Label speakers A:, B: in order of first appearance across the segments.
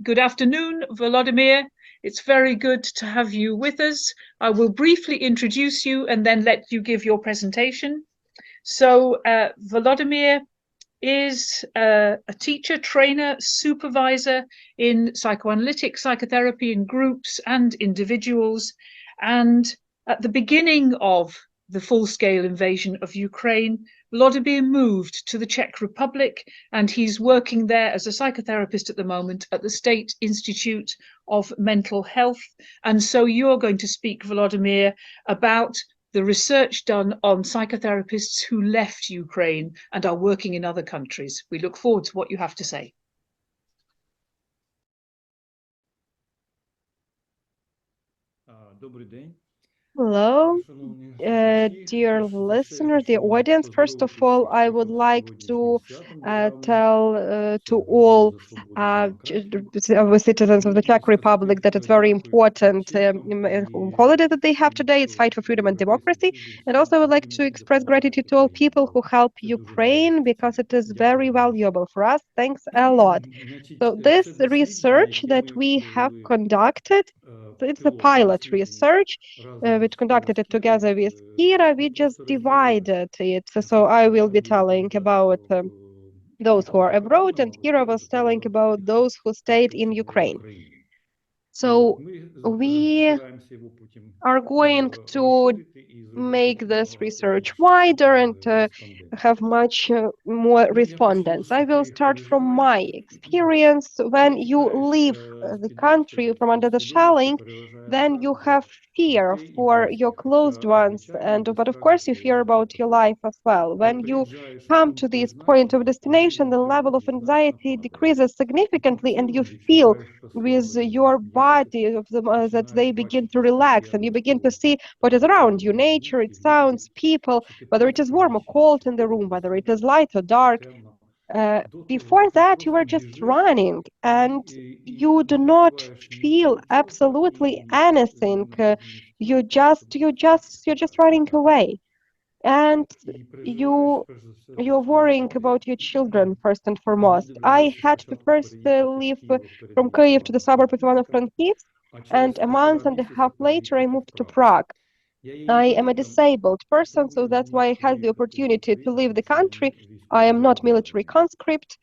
A: Good afternoon, Volodymyr. It's very good to have you with us. I will briefly introduce you and then let you give your presentation. So Volodymyr is a teacher, trainer, supervisor in psychoanalytic psychotherapy in groups and individuals. And at the beginning of the full-scale invasion of Ukraine, Volodymyr moved to the Czech Republic, and he's working there as a psychotherapist at the moment at the State Institute of Mental Health. And so you're going to speak, Volodymyr, about the research done on psychotherapists who left Ukraine and are working in other countries. We look forward to what you have to say.
B: Hello, dear listeners, dear audience. First of all, I would like to tell to all citizens of the Czech Republic that it's very important holiday that they have today. It's Fight for Freedom and Democracy. And also I would like to express gratitude to all people who help Ukraine because it is very valuable for us. Thanks a lot. So this research that we have conducted, it's a pilot research. We conducted it together with Kira. We just divided it. So I will be telling about those who are abroad, and Kira was telling about those who stayed in Ukraine. So we are going to make this research wider and have much more respondents. I will start from my experience. When you leave the country from under the shelling, then you have fear for your closed ones, but of course you fear about your life as well. When you come to this point of destination, the level of anxiety decreases significantly, and you feel with your body of them that they begin to relax, and you begin to see what is around you: nature, its sounds, people, whether it is warm or cold in the room, whether it is light or dark. Before that, you were just running, and you do not feel absolutely anything. You're just running away, and you're worrying about your children first and foremost. I had to first leave from Kyiv to the suburb of Ivano-Frankivsk, and a month and a half later, I moved to Prague. I am a disabled person, so that's why I had the opportunity to leave the country. I am not military conscript.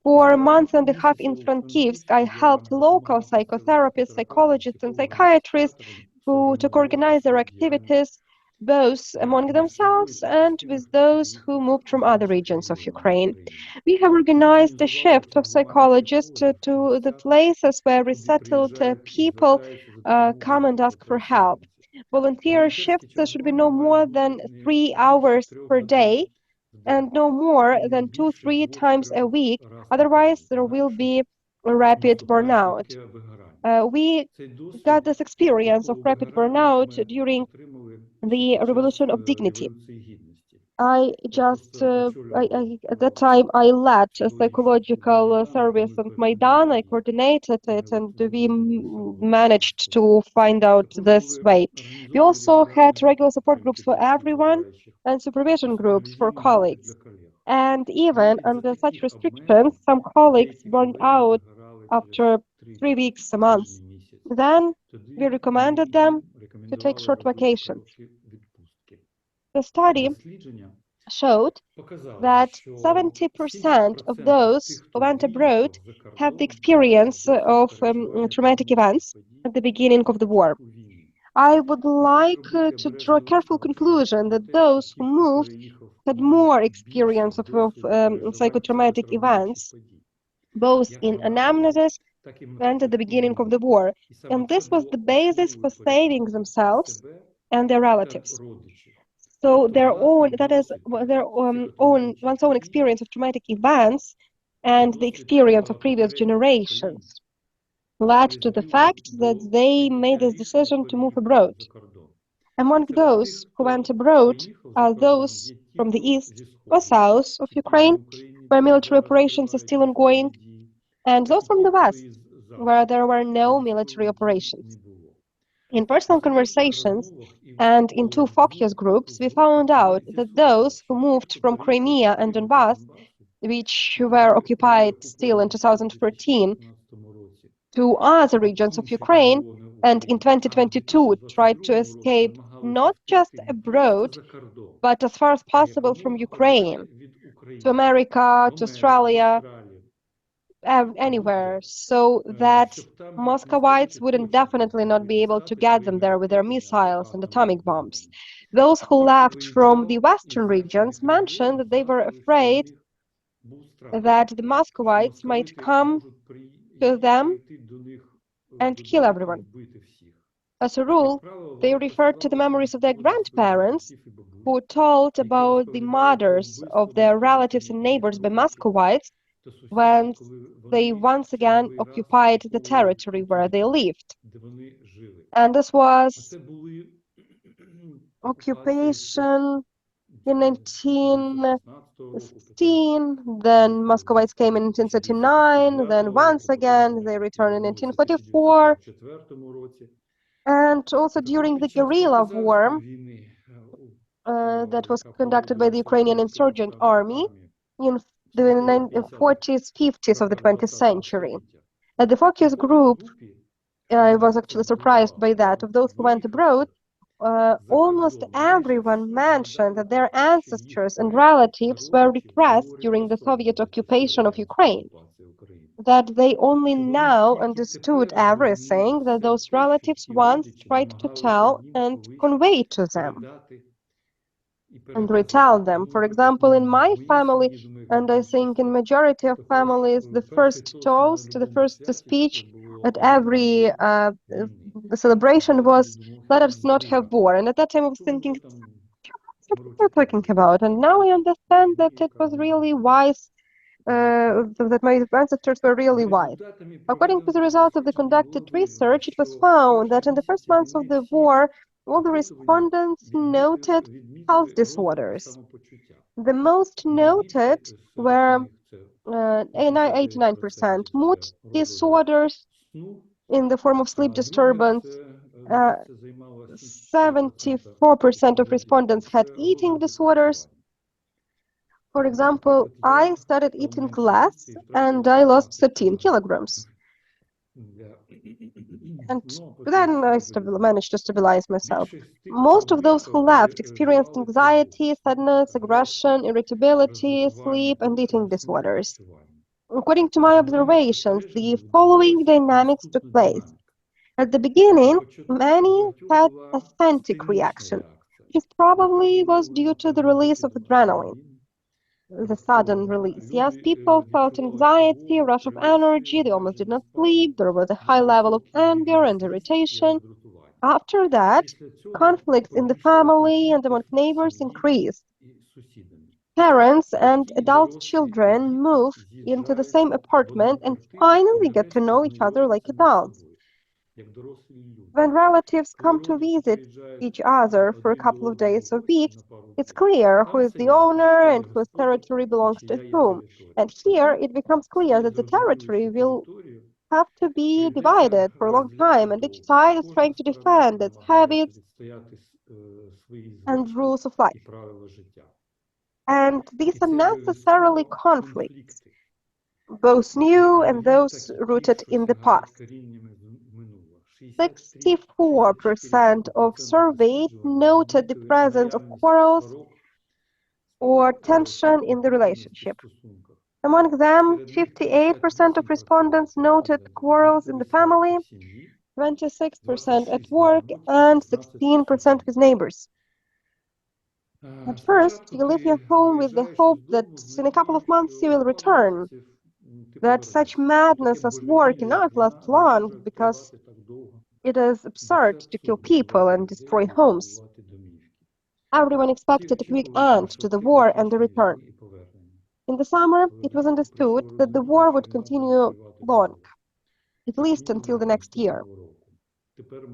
B: For a month and a half in Frankivsk, I helped local psychotherapists, psychologists, and psychiatrists to organize their activities, both among themselves and with those who moved from other regions of Ukraine. We have organized a shift of psychologists to the places where resettled people come and ask for help. Volunteer shifts should be no more than 3 hours per day and no more than 2-3 times a week. Otherwise, there will be a rapid burnout. We got this experience of rapid burnout during the Revolution of Dignity. At that time, I led a psychological service on Maidan. I coordinated it, and we managed to find out this way. We also had regular support groups for everyone and supervision groups for colleagues. And even under such restrictions, some colleagues burned out after 3 weeks, a month. Then we recommended them to take short vacations. The study showed that 70% of those who went abroad have the experience of traumatic events at the beginning of the war. I would like to draw a careful conclusion that those who moved had more experience of psychotraumatic events, both in anamnesis and at the beginning of the war. And this was the basis for saving themselves and their relatives. So one's own experience of traumatic events and the experience of previous generations led to the fact that they made this decision to move abroad. Among those who went abroad are those from the east or south of Ukraine, where military operations are still ongoing, and those from the west, where there were no military operations. In personal conversations and in 2 focus groups, we found out that those who moved from Crimea and Donbass, which were occupied still in 2014, to other regions of Ukraine, and in 2022 tried to escape not just abroad, but as far as possible from Ukraine, to America, to Australia, anywhere, so that Muscovites would definitely not be able to get them there with their missiles and atomic bombs. Those who left from the western regions mentioned that they were afraid that the Muscovites might come to them and kill everyone. As a rule, they referred to the memories of their grandparents who told about the murders of their relatives and neighbors by Muscovites when they once again occupied the territory where they lived. And this was occupation in 1916, then Muscovites came in 1939, then once again they returned in 1944, and also during the guerrilla war that was conducted by the Ukrainian insurgent army in the 40s, 50s of the 20th century. At the focus group, I was actually surprised by that. Of those who went abroad, almost everyone mentioned that their ancestors and relatives were repressed during the Soviet occupation of Ukraine, that they only now understood everything that those relatives once tried to tell and convey to them and retell them. For example, in my family, and I think in majority of families, the first toast, the first speech at every celebration was, "Let us not have war." And at that time I was thinking, what are you talking about? And now I understand that it was really wise, that my ancestors were really wise. According to the results of the conducted research, it was found that in the first months of the war, all the respondents noted health disorders. The most noted were 89% mood disorders in the form of sleep disturbance. 74% of respondents had eating disorders. For example, I started eating less and I lost 13 kilograms. And then I managed to stabilize myself. Most of those who left experienced anxiety, sadness, aggression, irritability, sleep, and eating disorders. According to my observations, the following dynamics took place. At the beginning, many had authentic reaction, which probably was due to the release of adrenaline, the sudden release. Yes, people felt anxiety, a rush of energy, they almost did not sleep, there was a high level of anger and irritation. After that, conflicts in the family and among neighbors increased. Parents and adult children move into the same apartment and finally get to know each other like adults. When relatives come to visit each other for a couple of days or weeks, it's clear who is the owner and whose territory belongs to whom. And here it becomes clear that the territory will have to be divided for a long time, and each side is trying to defend its habits and rules of life. And these are necessarily conflicts, both new and those rooted in the past. 64% of surveyed noted the presence of quarrels or tension in the relationship. Among them, 58% of respondents noted quarrels in the family, 26% at work, and 16% with neighbors. At first, you leave your home with the hope that in a couple of months you will return, that such madness as war cannot last long because it is absurd to kill people and destroy homes. Everyone expected a quick end to the war and the return. In the summer, it was understood that the war would continue long, at least until the next year.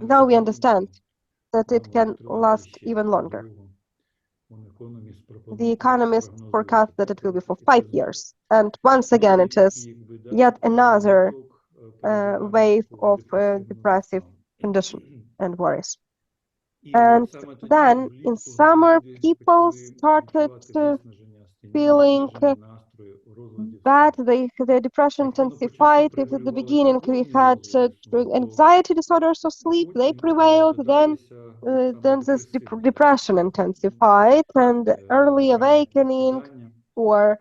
B: Now we understand that it can last even longer. The economists forecast that it will be for 5 years. And once again, it is yet another wave of depressive condition and worries. And then in summer, people started feeling but their depression intensified. If at the beginning we had anxiety disorders of sleep, they prevailed, then this depression intensified, and early awakening or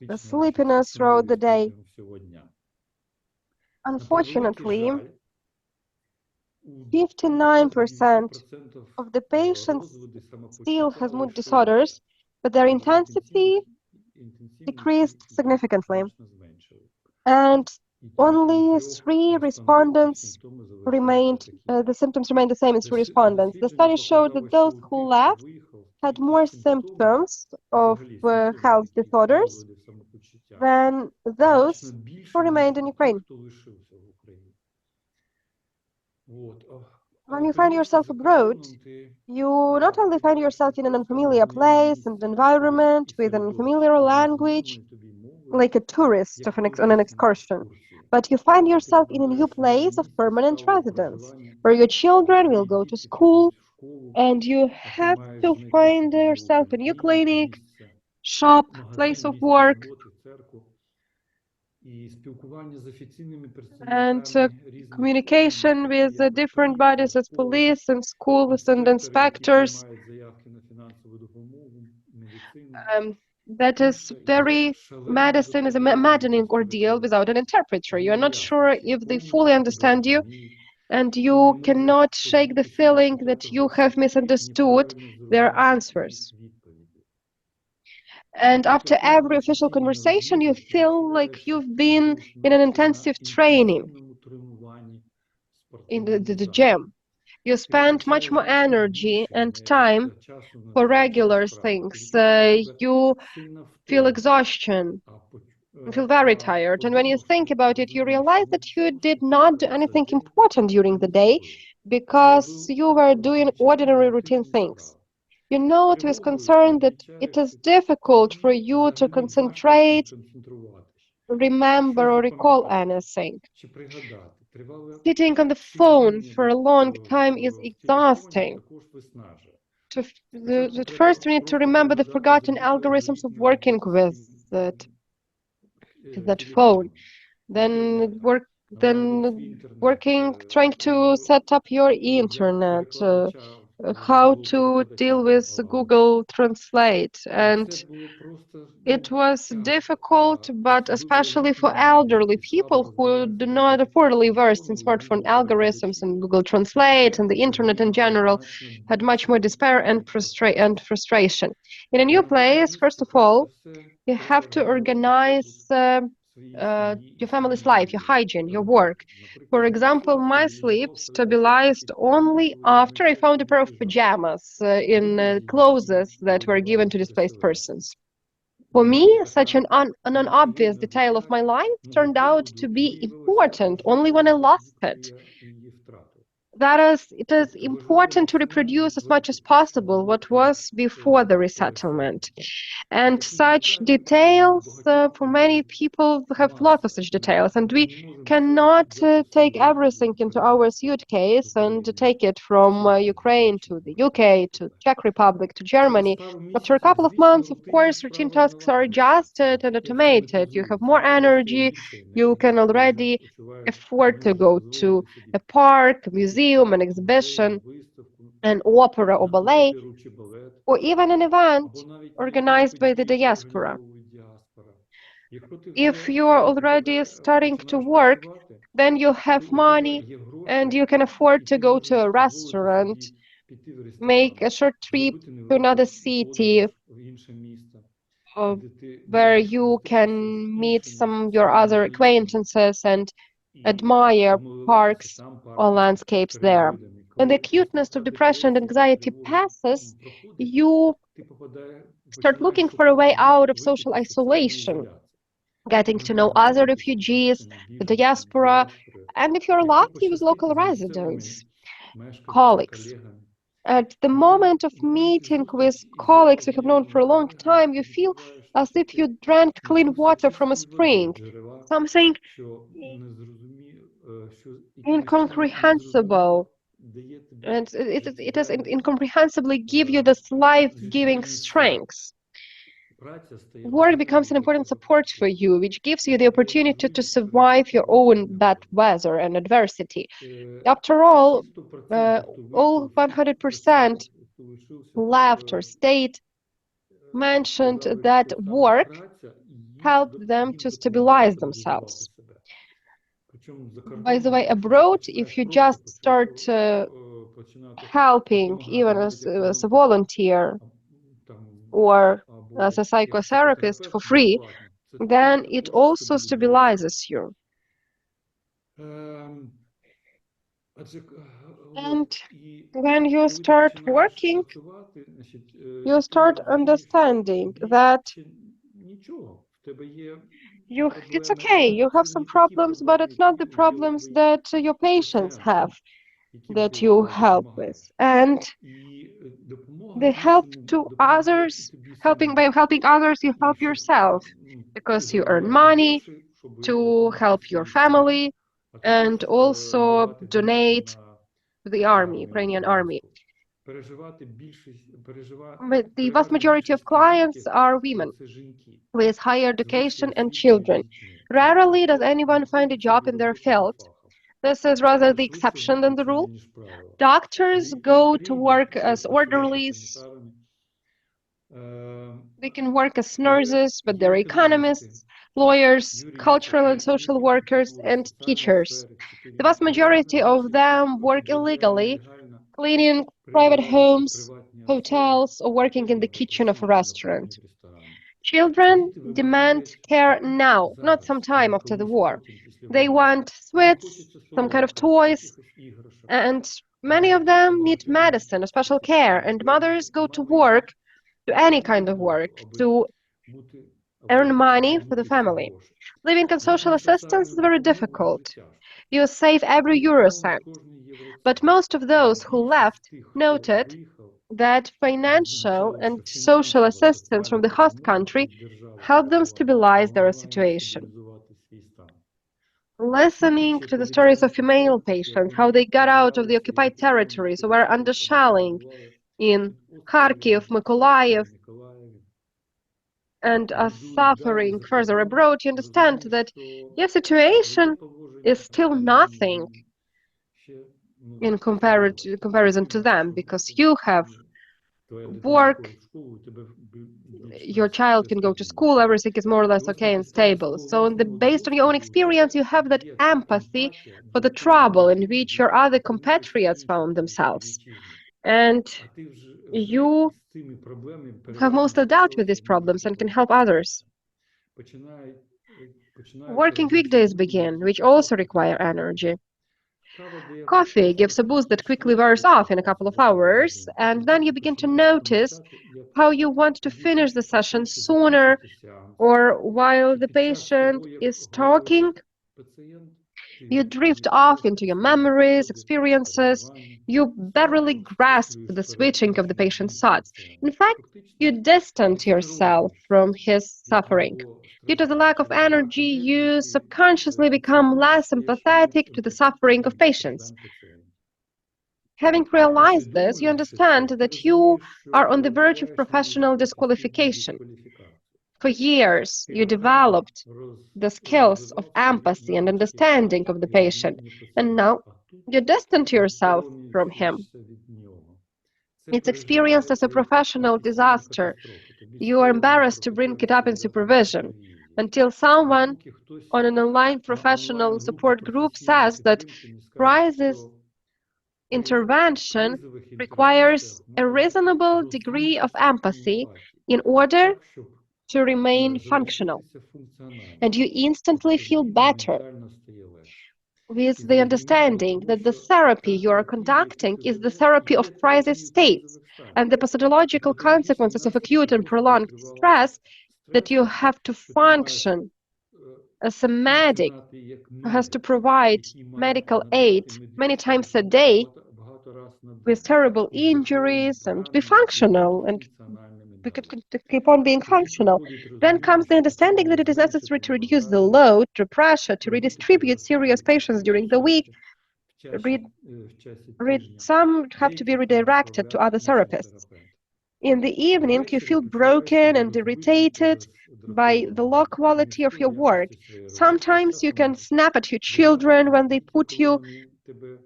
B: the sleepiness throughout the day. Unfortunately, 59% of the patients still has mood disorders, but their intensity decreased significantly. And only 3 respondents remained, the symptoms remained the same in 3 respondents. The study showed that those who left had more symptoms of health disorders than those who remained in Ukraine. When you find yourself abroad, you not only find yourself in an unfamiliar place and environment with an unfamiliar language, like a tourist on an excursion, but you find yourself in a new place of permanent residence, where your children will go to school, and you have to find yourself a new clinic, shop, place of work, and communication with different bodies as police and schools and inspectors. That is very, medicine is a maddening ordeal without an interpreter. You're not sure if they fully understand you, and you cannot shake the feeling that you have misunderstood their answers. And after every official conversation, you feel like you've been in an intensive training in the gym. You spend much more energy and time for regular things. You feel exhaustion, you feel very tired. And when you think about it, you realize that you did not do anything important during the day because you were doing ordinary routine things. You note with concern that it is difficult for you to concentrate, remember, or recall anything. Sitting on the phone for a long time is exhausting. At first, we need to remember the forgotten algorithms of working with that phone. Then working, trying to set up your internet, how to deal with Google Translate. And it was difficult, but especially for elderly people who do not affordably versed in smartphone algorithms and Google Translate and the internet in general, had much more despair and frustration. In a new place, first of all, you have to organize your family's life, your hygiene, your work. For example, my sleep stabilized only after I found a pair of pajamas in clothes that were given to displaced persons. For me, such an obvious detail of my life turned out to be important only when I lost it. That is, it is important to reproduce as much as possible what was before the resettlement. And such details, for many people, have lots of such details, and we cannot take everything into our suitcase and take it from Ukraine to the UK, to Czech Republic, to Germany. After a couple of months, of course, routine tasks are adjusted and automated. You have more energy, you can already afford to go to a park, a museum, an exhibition, an opera or ballet, or even an event organized by the diaspora. If you are already starting to work, then you have money and you can afford to go to a restaurant, make a short trip to another city where you can meet some your other acquaintances and admire parks or landscapes there. When the acuteness of depression and anxiety passes, you start looking for a way out of social isolation, getting to know other refugees, the diaspora, and if you're lucky, with local residents, colleagues. At the moment of meeting with colleagues you have known for a long time, you feel as if you drank clean water from a spring, something incomprehensible. And it does incomprehensibly give you this life-giving strength. work becomes an important support for you, which gives you the opportunity to survive your own bad weather and adversity. After all 100% left or state mentioned that work helped them to stabilize themselves. By the way, abroad, if you just start helping, even as a volunteer or as a psychotherapist for free, then it also stabilizes you. And when you start working, you start understanding that it's okay, you have some problems, but it's not the problems that your patients have that you help with. And the help to others, by helping others, you help yourself, because you earn money to help your family and also donate to the army, Ukrainian army. But the vast majority of clients are women with higher education and children. Rarely does anyone find a job in their field. This is rather the exception than the rule. Doctors go to work as orderlies. They can work as nurses, but they're economists, lawyers, cultural and social workers, and teachers. The vast majority of them work illegally, cleaning private homes, hotels, or working in the kitchen of a restaurant. Children demand care now, not some time after the war. They want sweets, some kind of toys, and many of them need medicine or special care, and mothers go to work, to any kind of work, to earn money for the family. Living on social assistance is very difficult. You save every euro cent. But most of those who left noted that financial and social assistance from the host country helped them stabilize their situation. Listening to the stories of female patients, how they got out of the occupied territories or were under shelling in Kharkiv, Mykolaiv, and are suffering further abroad, you understand that your situation is still nothing in comparison to them, because you have work, your child can go to school, everything is more or less okay and stable. So based on your own experience, you have that empathy for the trouble in which your other compatriots found themselves. And you have mostly dealt with these problems and can help others. Working weekdays begin, which also require energy. Coffee gives a boost that quickly wears off in a couple of hours, and then you begin to notice how you want to finish the session sooner, or while the patient is talking, you drift off into your memories, experiences. You barely grasp the switching of the patient's thoughts. In fact, you distance yourself from his suffering. Due to the lack of energy, you subconsciously become less empathetic to the suffering of patients. Having realized this, you understand that you are on the verge of professional disqualification. For years, you developed the skills of empathy and understanding of the patient, and now you distance yourself from him. It's experienced as a professional disaster. You are embarrassed to bring it up in supervision until someone on an online professional support group says that Preiss' intervention requires a reasonable degree of empathy in order to remain functional, and you instantly feel better with the understanding that the therapy you are conducting is the therapy of crisis states, and the pathological consequences of acute and prolonged stress, that you have to function as a medic who has to provide medical aid many times a day with terrible injuries and be functional, and we could keep on being functional. Then comes the understanding that it is necessary to reduce the load, the pressure, to redistribute serious patients during the week. Some have to be redirected to other therapists. in the evening you feel broken and irritated by the low quality of your work. Sometimes you can snap at your children when they put you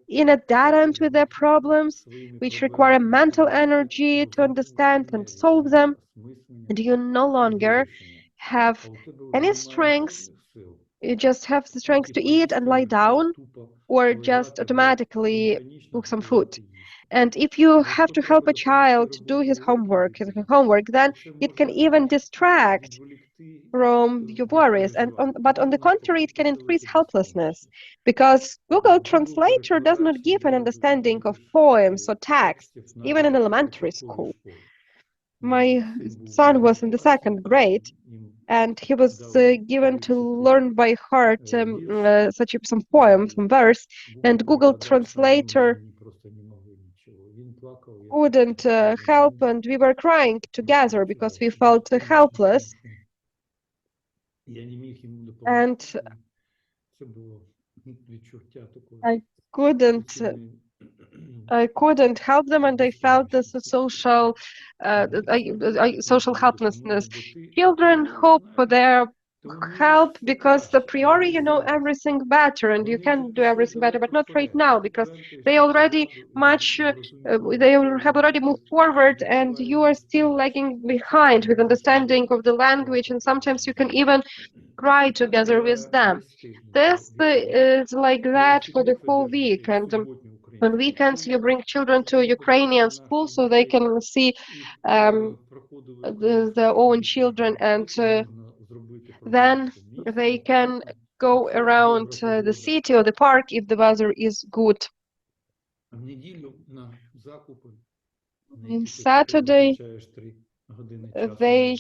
B: in a dead end with their problems, which require mental energy to understand and solve them, and you no longer have any strength. You just have the strength to eat and lie down, or just automatically cook some food. And if you have to help a child to do his homework, then it can even distract from your worries. But on the contrary, it can increase helplessness because Google Translator does not give an understanding of poems or texts, even in elementary school. My son was in the second grade, and he was given to learn by heart some poem, some verse, and Google Translator couldn't help, and we were crying together because we felt helpless. And I couldn't I couldn't help them, and I felt this social helplessness. Children hope for their help because a priori you know everything better and you can do everything better, but not right now because they already have already moved forward, and you are still lagging behind with understanding of the language, and sometimes you can even cry together with them. This is like that for the whole week, and on weekends you bring children to Ukrainian school so they can see their own children, and then they can go around the city or the park if the weather is good. On Saturday, then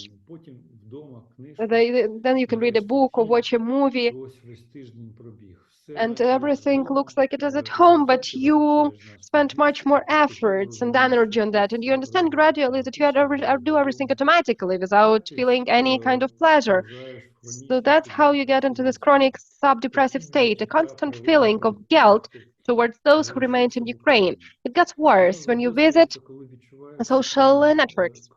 B: you can read a book or watch a movie, and everything looks like it is at home, but you spend much more efforts and energy on that, and you understand gradually that you do everything automatically without feeling any kind of pleasure. So that's how you get into this chronic subdepressive state, a constant feeling of guilt towards those who remained in Ukraine. It gets worse when you visit social networks.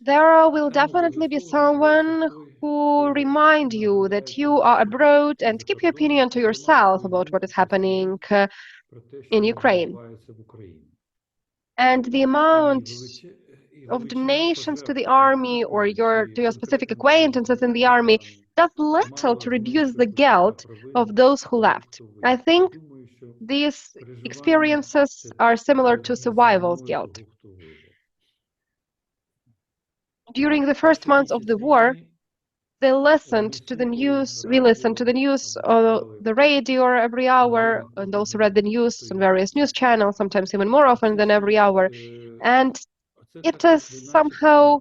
B: There will definitely be someone who remind you that you are abroad and keep your opinion to yourself about what is happening in Ukraine. And the amount of donations to the army or to your specific acquaintances in the army does little to reduce the guilt of those who left. I think these experiences are similar to survival's guilt. During the first months of the war, we listened to the news or the radio every hour, and also read the news on various news channels, sometimes even more often than every hour. And it is somehow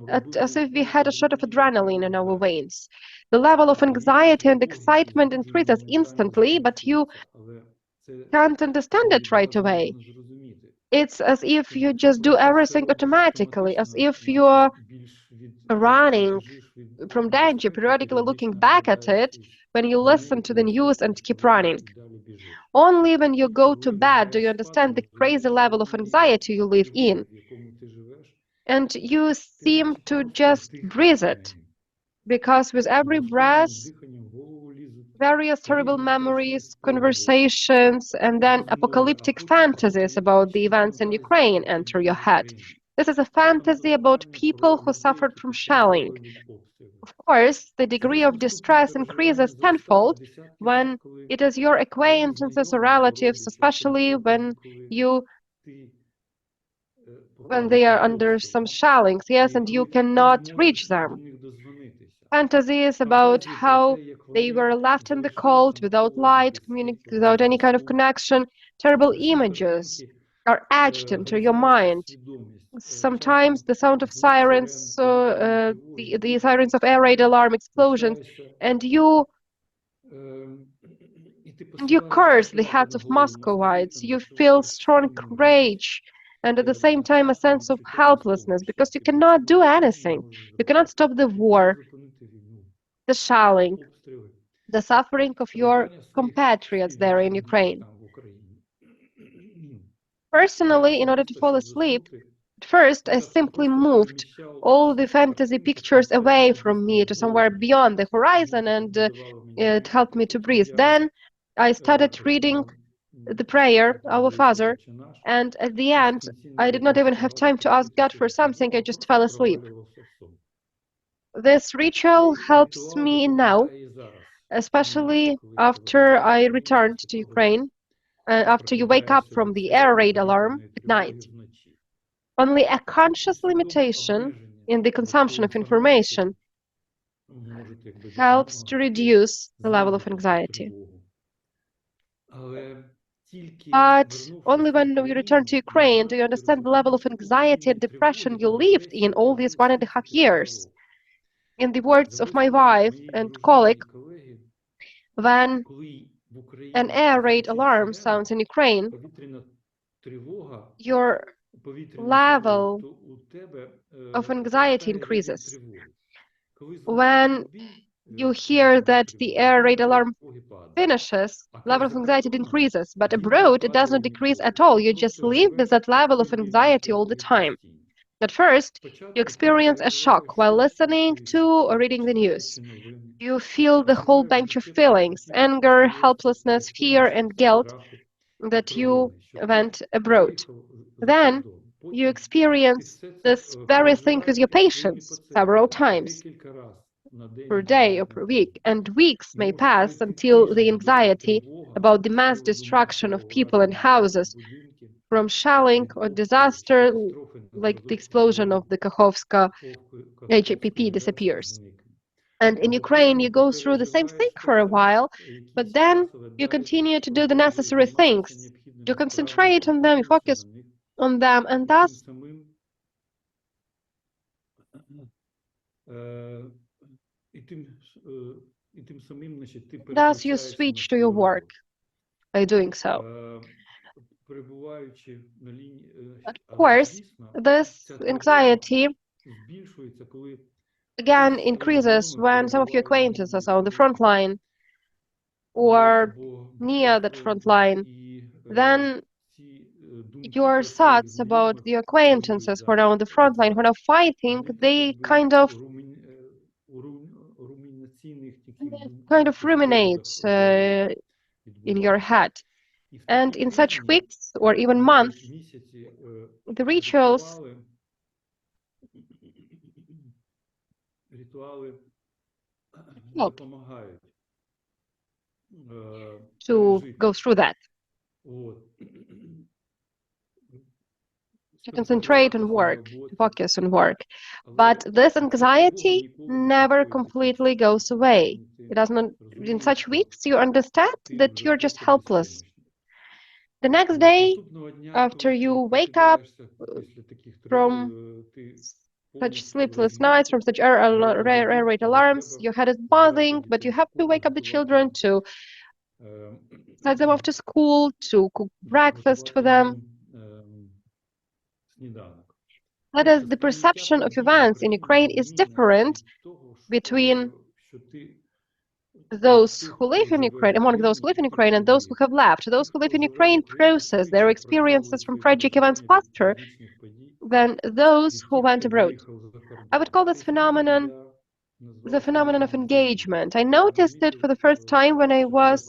B: as if we had a shot of adrenaline in our veins. The level of anxiety and excitement increases instantly, but you can't understand it right away. It's as if you just do everything automatically, as if you're running from danger, periodically looking back at it when you listen to the news and keep running. Only when you go to bed do you understand the crazy level of anxiety you live in. And you seem to just breathe it, because with every breath, various terrible memories, conversations, and then apocalyptic fantasies about the events in Ukraine enter your head. This is a fantasy about people who suffered from shelling. Of course, the degree of distress increases tenfold when it is your acquaintances or relatives, especially when they are under some shellings, yes, and you cannot reach them. Fantasies about how they were left in the cold, without light, without any kind of connection. Terrible images are etched into your mind. Sometimes the sound of sirens, the sirens of air raid alarm explosions, and you curse the heads of Muscovites. You feel strong rage and at the same time a sense of helplessness because you cannot do anything. You cannot stop the war, the shelling, the suffering of your compatriots there in Ukraine. Personally, in order to fall asleep, at first I simply moved all the fantasy pictures away from me to somewhere beyond the horizon, and it helped me to breathe. Then I started reading the prayer, Our Father, and at the end, I did not even have time to ask God for something, I just fell asleep. This ritual helps me now, especially after I returned to Ukraine, after you wake up from the air raid alarm at night. Only a conscious limitation in the consumption of information helps to reduce the level of anxiety. But only when you return to Ukraine do you understand the level of anxiety and depression you lived in all these 1.5 years. In the words of my wife and colleague, when an air raid alarm sounds in Ukraine, your level of anxiety increases. When you hear that the air raid alarm finishes, level of anxiety decreases, but abroad it does not decrease at all. You just live with that level of anxiety all the time. At first, you experience a shock while listening to or reading the news. You feel the whole bunch of feelings: anger, helplessness, fear, and guilt that you went abroad. Then you experience this very thing with your patients several times per day or per week, and weeks may pass until the anxiety about the mass destruction of people and houses from shelling or disaster, like the explosion of the Kakhovska HAPP, disappears. And in Ukraine, you go through the same thing for a while, but then you continue to do the necessary things. You concentrate on them, you focus on them, and thus you switch to your work by doing so. Of course, this anxiety again increases when some of your acquaintances are on the front line or near that front line. Then your thoughts about the acquaintances who are now on the front line, who are now fighting, they kind of ruminate in your head. And in such weeks or even months, the rituals help to go through that, to concentrate on work, to focus on work. But this anxiety never completely goes away. It does not. In such weeks, you understand that you're just helpless. The next day, after you wake up from such sleepless nights, from such air raid alarms, your head is buzzing, but you have to wake up the children, to send them off to school, to cook breakfast for them. That is, the perception of events in Ukraine is different between those who live in Ukraine, among those who live in Ukraine and those who have left. Those who live in Ukraine process their experiences from tragic events faster than those who went abroad. I would call this phenomenon the phenomenon of engagement. I noticed it for the first time when I was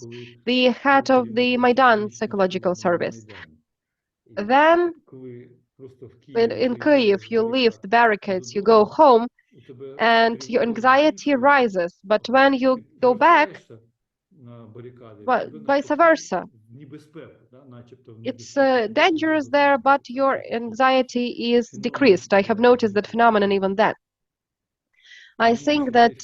B: the head of the Maidan psychological service. Then in Kyiv, you leave the barricades, you go home, and your anxiety rises. But when you go back, well, vice versa. It's dangerous there, but your anxiety is decreased. I have noticed that phenomenon even then. I think that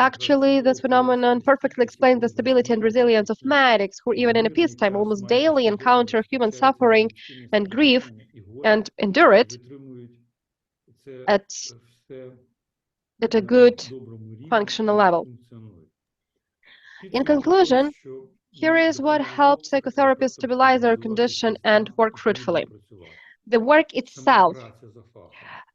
B: actually this phenomenon perfectly explains the stability and resilience of medics, who even in a peacetime almost daily encounter human suffering and grief and endure it at a good functional level. In conclusion, here is what helped psychotherapists stabilize their condition and work fruitfully. The work itself.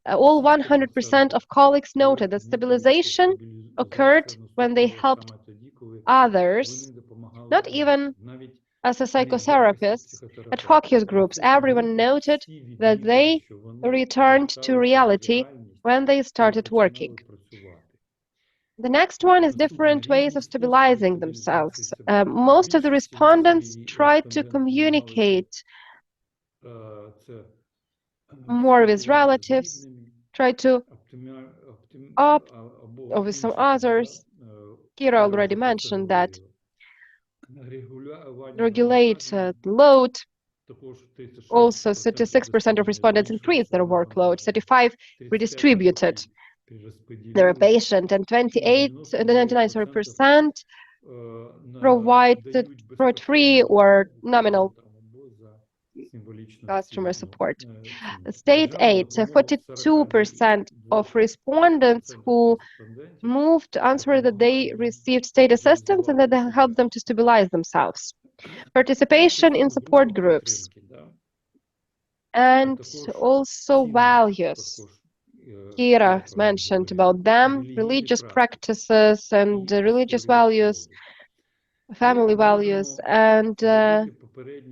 B: All 100% of colleagues noted that stabilization occurred when they helped others, not even as a psychotherapist, at focus groups, everyone noted that they returned to reality when they started working. The next one is different ways of stabilizing themselves. Most of the respondents tried to communicate more with relatives, tried to opt, or with some others. Kira already mentioned that. Regulate the load. Also, 36% of respondents increased their workload, 35% redistributed their patient, and 99% provided fraud-free or nominal customer support. State aid, 42% of respondents who moved answered that they received state assistance and that they helped them to stabilize themselves. Participation in support groups and also values. Kira has mentioned about them, religious practices and religious values, family values, and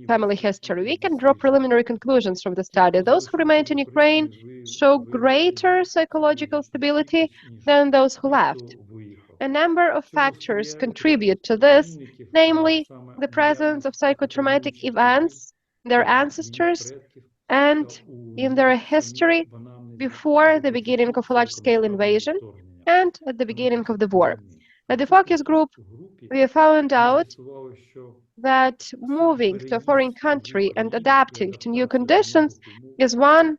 B: family history. We can draw preliminary conclusions from the study. Those who remained in Ukraine show greater psychological stability than those who left. A number of factors contribute to this, namely the presence of psychotraumatic events, their ancestors, and in their history before the beginning of a large-scale invasion and at the beginning of the war. At the focus group, we found out that moving to a foreign country and adapting to new conditions is one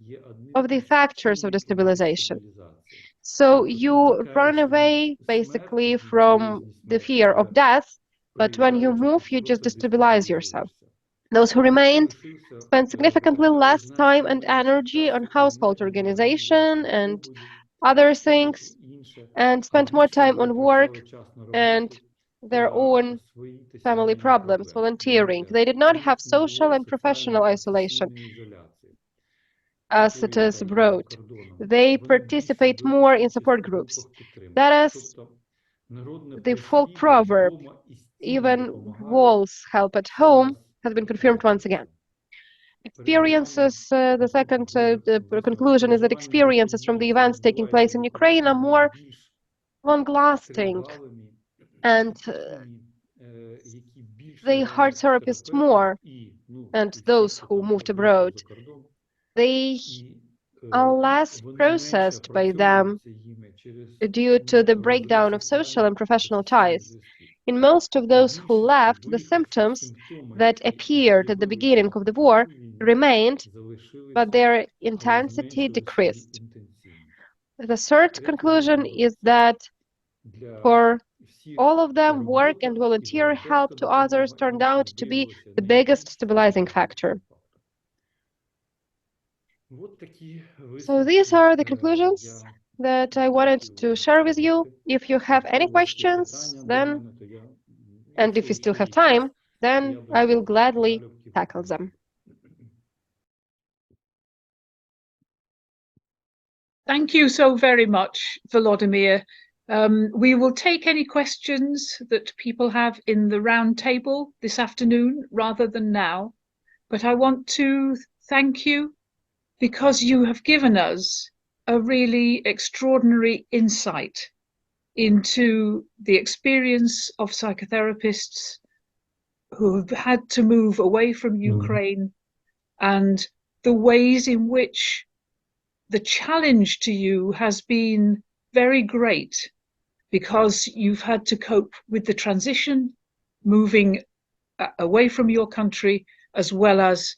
B: of the factors of destabilization. So you run away basically from the fear of death, but when you move, you just destabilize yourself. Those who remained spent significantly less time and energy on household organization and other things, and spent more time on work and their own family problems, volunteering. They did not have social and professional isolation as it is abroad. They participate more in support groups. That is the folk proverb, even walls help at home, has been confirmed once again. Experiences, the second conclusion is that experiences from the events taking place in Ukraine are more long-lasting and they hurt therapists more and those who moved abroad. They are less processed by them due to the breakdown of social and professional ties. In most of those who left, the symptoms that appeared at the beginning of the war remained, but their intensity decreased. The third conclusion is that for all of them, work and volunteer help to others turned out to be the biggest stabilizing factor. So these are the conclusions that I wanted to share with you. If you have any questions, then, and if you still have time, then I will gladly tackle them.
A: Thank you so very much, Volodymyr. We will take any questions that people have in the round table this afternoon rather than now. But I want to thank you because you have given us a really extraordinary insight into the experience of psychotherapists who have had to move away from Ukraine and the ways in which the challenge to you has been very great because you've had to cope with the transition, moving away from your country, as well as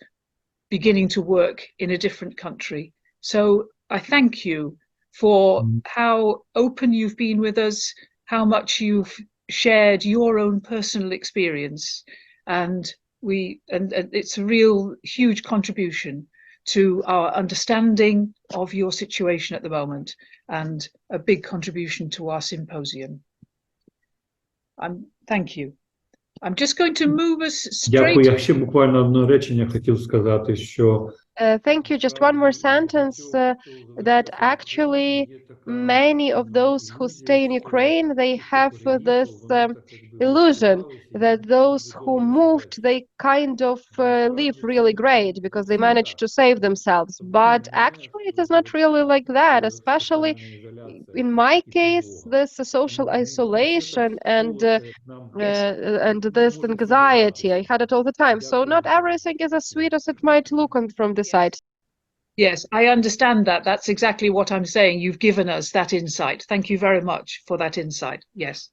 A: beginning to work in a different country. So I thank you for how open you've been with us, how much you've shared your own personal experience, and it's a real huge contribution to our understanding of your situation at the moment, and a big contribution to our symposium. Thank you. I'm just going to move us straight.
C: Дякую. Я ще буквально одне речення хотів сказати, що
B: Thank you. Just one more sentence, that actually many of those who stay in Ukraine, they have this illusion that those who moved, they kind of live really great because they managed to save themselves. But actually, it is not really like that, especially in my case, this social isolation and this anxiety, I had it all the time. So not everything is as sweet as it might look from the side.
A: Yes, I understand that. That's exactly what I'm saying. You've given us that insight. Thank you very much for that insight. Yes.